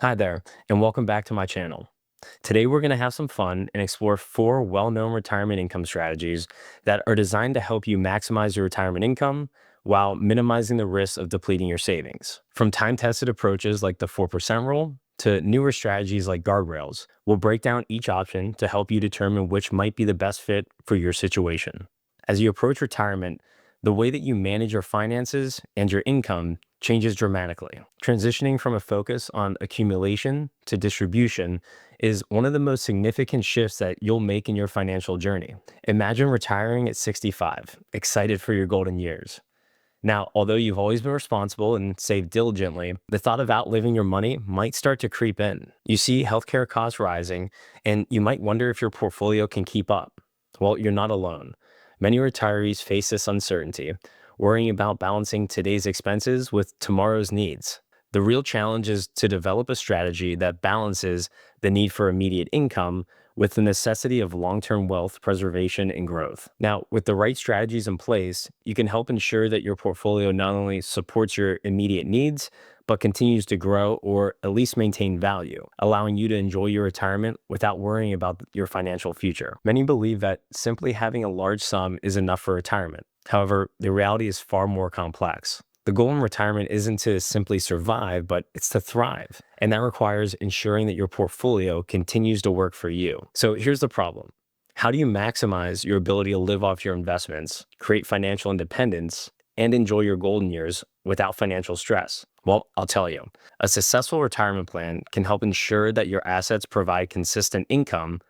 Hi there, and welcome back to my channel. Today, we're going to have some fun and explore four well-known retirement income strategies that are designed to help you maximize your retirement income while minimizing the risk of depleting your savings. From time-tested approaches like the 4% rule to newer strategies like Guardrails, we'll break down each option to help you determine which might be the best fit for your situation. As you approach retirement, the way that you manage your finances and your income changes dramatically. Transitioning from a focus on accumulation to distribution is one of the most significant shifts that you'll make in your financial journey. Imagine retiring at 65, excited for your golden years. Now, although you've always been responsible and saved diligently, the thought of outliving your money might start to creep in. You see healthcare costs rising, and you might wonder if your portfolio can keep up. Well, you're not alone. Many retirees face this uncertainty, worrying about balancing today's expenses with tomorrow's needs. The real challenge is to develop a strategy that balances the need for immediate income with the necessity of long-term wealth preservation and growth. Now, with the right strategies in place, you can help ensure that your portfolio not only supports your immediate needs, but continues to grow or at least maintain value, allowing you to enjoy your retirement without worrying about your financial future. Many believe that simply having a large sum is enough for retirement. However, the reality is far more complex. The goal in retirement isn't to simply survive, but it's to thrive. And that requires ensuring that your portfolio continues to work for you. So here's the problem. How do you maximize your ability to live off your investments, create financial independence, and enjoy your golden years without financial stress? Well, I'll tell you. A successful retirement plan can help ensure that your assets provide consistent income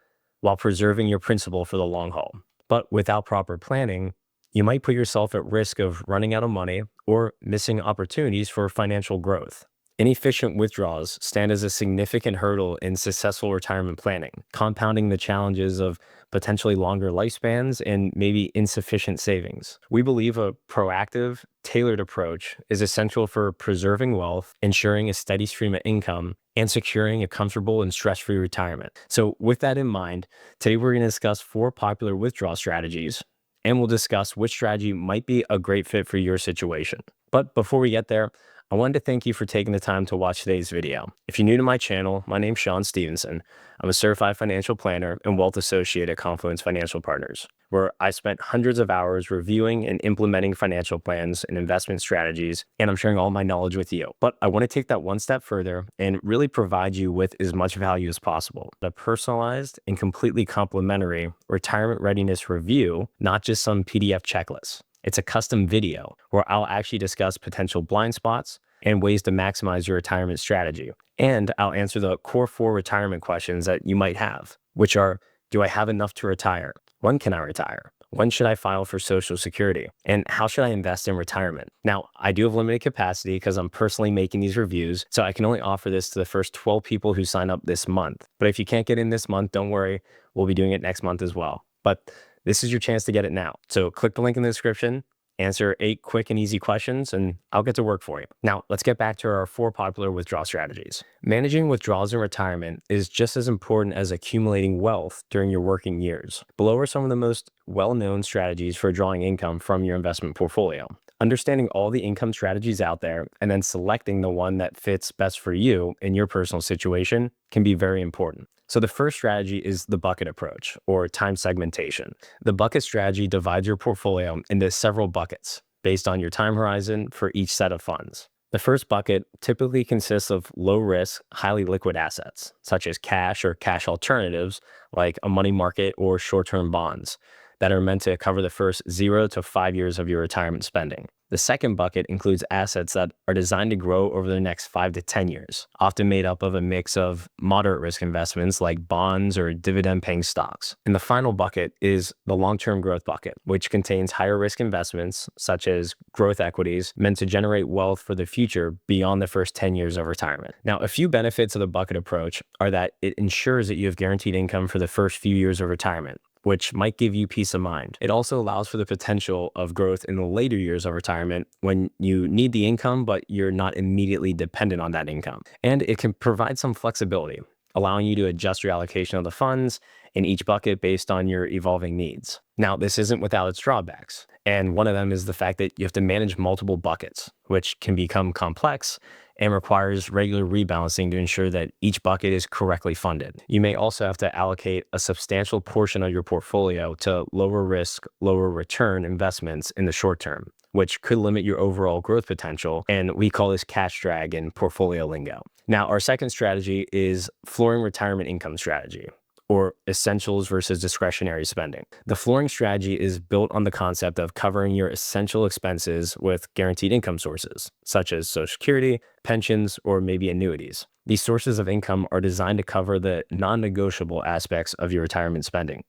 while preserving your principal for the long haul. But without proper planning, you might put yourself at risk of running out of money or missing opportunities for financial growth. Inefficient withdrawals stand as a significant hurdle in successful retirement planning, compounding the challenges of potentially longer lifespans and maybe insufficient savings. We believe a proactive, tailored approach is essential for preserving wealth, ensuring a steady stream of income, and securing a comfortable and stress-free retirement. So with that in mind, today we're going to discuss four popular withdrawal strategies, and we'll discuss which strategy might be a great fit for your situation. But before we get there, I wanted to thank you for taking the time to watch today's video. If you're new to my channel, my name's Sean Stevenson. I'm a certified financial planner and wealth associate at Confluence Financial Partners, where I spent hundreds of hours reviewing and implementing financial plans and investment strategies, and I'm sharing all my knowledge with you. But I want to take that one step further and really provide you with as much value as possible. A personalized and completely complimentary retirement readiness review, not just some PDF checklist. It's a custom video where I'll actually discuss potential blind spots and ways to maximize your retirement strategy. And I'll answer the core four retirement questions that you might have, which are, do I have enough to retire? When can I retire? When should I file for Social Security? And how should I invest in retirement? Now, I do have limited capacity because I'm personally making these reviews, so I can only offer this to the first 12 people who sign up this month. But if you can't get in this month, don't worry, we'll be doing it next month as well. But this is your chance to get it now. So click the link in the description, answer 8 quick and easy questions, and I'll get to work for you. Now, let's get back to our 4 popular withdrawal strategies. Managing withdrawals in retirement is just as important as accumulating wealth during your working years. Below are some of the most well-known strategies for drawing income from your investment portfolio. Understanding all the income strategies out there and then selecting the one that fits best for you in your personal situation can be very important. So the first strategy is the bucket approach, or time segmentation. The bucket strategy divides your portfolio into several buckets based on your time horizon for each set of funds. The first bucket typically consists of low-risk, highly liquid assets, such as cash or cash alternatives like a money market or short-term bonds that are meant to cover the first 0 to 5 years of your retirement spending. The second bucket includes assets that are designed to grow over the next 5 to 10 years, often made up of a mix of moderate risk investments like bonds or dividend-paying stocks. And the final bucket is the long-term growth bucket, which contains higher risk investments such as growth equities meant to generate wealth for the future beyond the first 10 years of retirement. Now, a few benefits of the bucket approach are that it ensures that you have guaranteed income for the first few years of retirement, which might give you peace of mind. It also allows for the potential of growth in the later years of retirement when you need the income, but you're not immediately dependent on that income. And it can provide some flexibility, allowing you to adjust your allocation of the funds in each bucket based on your evolving needs. Now, this isn't without its drawbacks. And one of them is the fact that you have to manage multiple buckets, which can become complex and requires regular rebalancing to ensure that each bucket is correctly funded. You may also have to allocate a substantial portion of your portfolio to lower risk, lower return investments in the short term, which could limit your overall growth potential. And we call this cash drag in portfolio lingo. Now, our second strategy is flooring retirement income strategy, or essentials versus discretionary spending. The flooring strategy is built on the concept of covering your essential expenses with guaranteed income sources, such as Social Security, pensions, or maybe annuities. These sources of income are designed to cover the non-negotiable aspects of your retirement spending,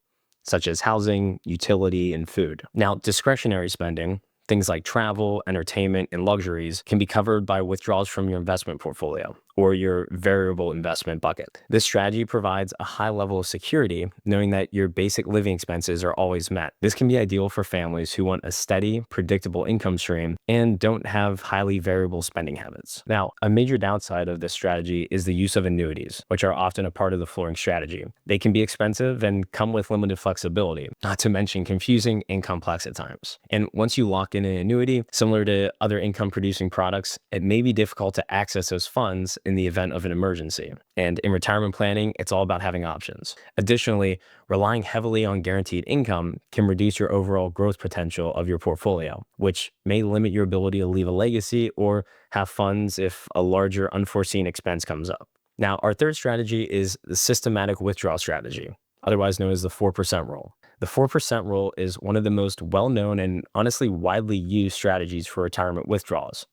such as housing, utility, and food. Now, discretionary spending, things like travel, entertainment, and luxuries, can be covered by withdrawals from your investment portfolio or your variable investment bucket. This strategy provides a high level of security, knowing that your basic living expenses are always met. This can be ideal for families who want a steady, predictable income stream and don't have highly variable spending habits. Now, a major downside of this strategy is the use of annuities, which are often a part of the flooring strategy. They can be expensive and come with limited flexibility, not to mention confusing and complex at times. And once you lock in an annuity, similar to other income producing products, it may be difficult to access those funds in the event of an emergency. And in retirement planning, it's all about having options. Additionally, relying heavily on guaranteed income can reduce your overall growth potential of your portfolio, which may limit your ability to leave a legacy or have funds if a larger unforeseen expense comes up. Now, our third strategy is the systematic withdrawal strategy, otherwise known as the 4% rule. The 4% rule is one of the most well-known and honestly widely used strategies for retirement withdrawals,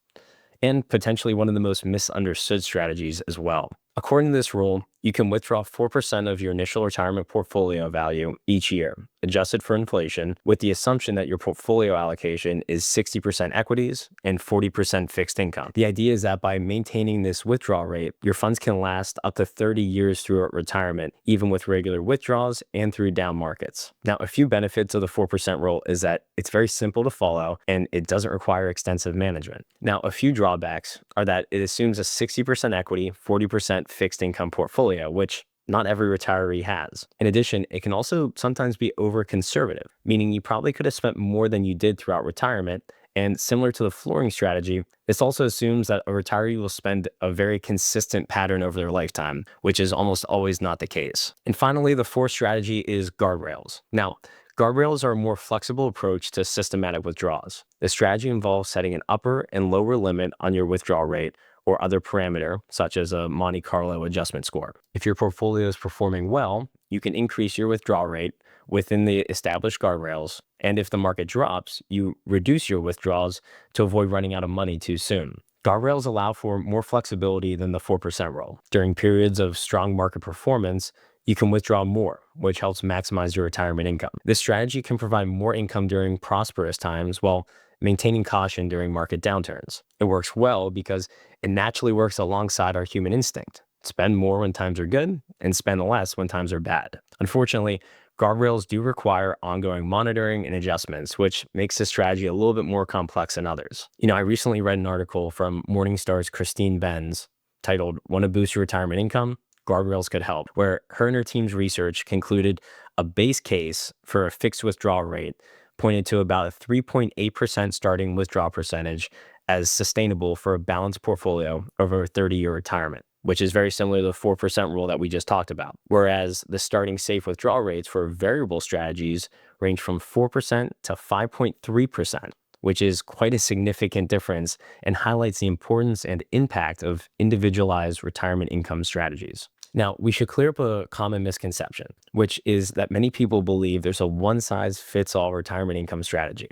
and potentially one of the most misunderstood strategies as well. According to this rule, you can withdraw 4% of your initial retirement portfolio value each year, adjusted for inflation, with the assumption that your portfolio allocation is 60% equities and 40% fixed income. The idea is that by maintaining this withdrawal rate, your funds can last up to 30 years throughout retirement, even with regular withdrawals and through down markets. Now, a few benefits of the 4% rule is that it's very simple to follow and it doesn't require extensive management. Now, a few drawbacks are that it assumes a 60% equity, 40% fixed income portfolio, which not every retiree has. In addition, it can also sometimes be over conservative, meaning you probably could have spent more than you did throughout retirement. And similar to the flooring strategy, this also assumes that a retiree will spend a very consistent pattern over their lifetime, which is almost always not the case. And finally, the fourth strategy is guardrails. Now, guardrails are a more flexible approach to systematic withdrawals. The strategy involves setting an upper and lower limit on your withdrawal rate or other parameter, such as a Monte Carlo adjustment score. If your portfolio is performing well, you can increase your withdrawal rate within the established guardrails. And if the market drops, you reduce your withdrawals to avoid running out of money too soon. Guardrails allow for more flexibility than the 4% rule. During periods of strong market performance, you can withdraw more, which helps maximize your retirement income. This strategy can provide more income during prosperous times while maintaining caution during market downturns. It works well because it naturally works alongside our human instinct. Spend more when times are good and spend less when times are bad. Unfortunately, guardrails do require ongoing monitoring and adjustments, which makes this strategy a little bit more complex than others. I recently read an article from Morningstar's Christine Benz titled "Want to Boost Your Retirement Income? Guardrails Could Help," where her and her team's research concluded a base case for a fixed withdrawal rate pointed to about a 3.8% starting withdrawal percentage as sustainable for a balanced portfolio over a 30-year retirement, which is very similar to the 4% rule that we just talked about. Whereas the starting safe withdrawal rates for variable strategies range from 4% to 5.3%, which is quite a significant difference and highlights the importance and impact of individualized retirement income strategies. Now, we should clear up a common misconception, which is that many people believe there's a one-size-fits-all retirement income strategy.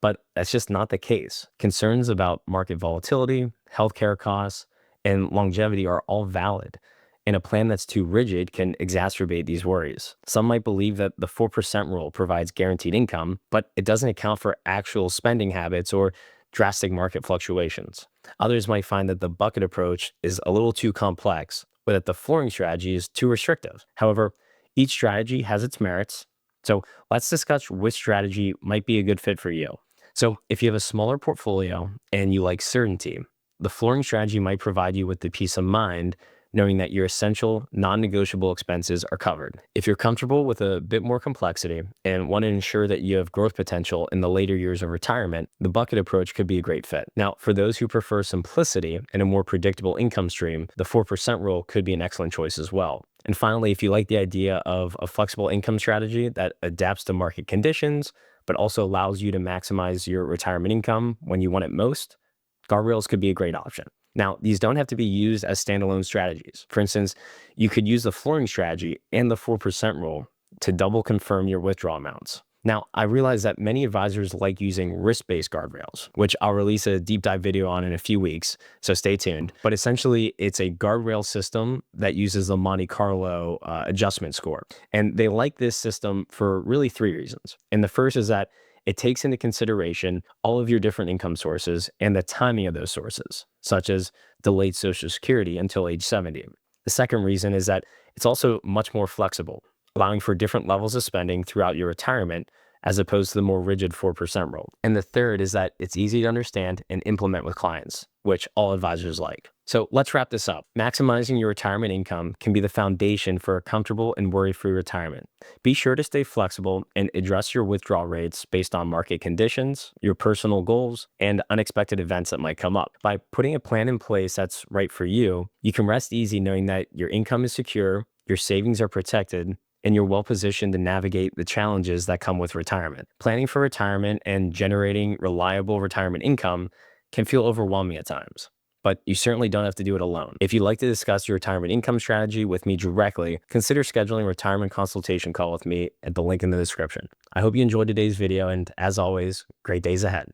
But that's just not the case. Concerns about market volatility, healthcare costs, and longevity are all valid, and a plan that's too rigid can exacerbate these worries. Some might believe that the 4% rule provides guaranteed income, but it doesn't account for actual spending habits or drastic market fluctuations. Others might find that the bucket approach is a little too complex, or that the flooring strategy is too restrictive. However, each strategy has its merits. So let's discuss which strategy might be a good fit for you. So if you have a smaller portfolio and you like certainty, the flooring strategy might provide you with the peace of mind knowing that your essential, non-negotiable expenses are covered. If you're comfortable with a bit more complexity and want to ensure that you have growth potential in the later years of retirement, the bucket approach could be a great fit. Now, for those who prefer simplicity and a more predictable income stream, the 4% rule could be an excellent choice as well. And finally, if you like the idea of a flexible income strategy that adapts to market conditions, but also allows you to maximize your retirement income when you want it most, Guardrails could be a great option. Now, these don't have to be used as standalone strategies. For instance, you could use the flooring strategy and the 4% rule to double confirm your withdrawal amounts. Now, I realize that many advisors like using risk-based guardrails, which I'll release a deep dive video on in a few weeks, so stay tuned. But essentially, it's a guardrail system that uses the Monte Carlo adjustment score. And they like this system for really 3 reasons. And the first is that it takes into consideration all of your different income sources and the timing of those sources, such as delayed Social Security until age 70. The second reason is that it's also much more flexible, allowing for different levels of spending throughout your retirement as opposed to the more rigid 4% rule. And the third is that it's easy to understand and implement with clients, which all advisors like. So let's wrap this up. Maximizing your retirement income can be the foundation for a comfortable and worry-free retirement. Be sure to stay flexible and address your withdrawal rates based on market conditions, your personal goals, and unexpected events that might come up. By putting a plan in place that's right for you, you can rest easy knowing that your income is secure, your savings are protected, and you're well positioned to navigate the challenges that come with retirement. Planning for retirement and generating reliable retirement income can feel overwhelming at times, but you certainly don't have to do it alone. If you'd like to discuss your retirement income strategy with me directly, consider scheduling a retirement consultation call with me at the link in the description. I hope you enjoyed today's video, and as always, great days ahead.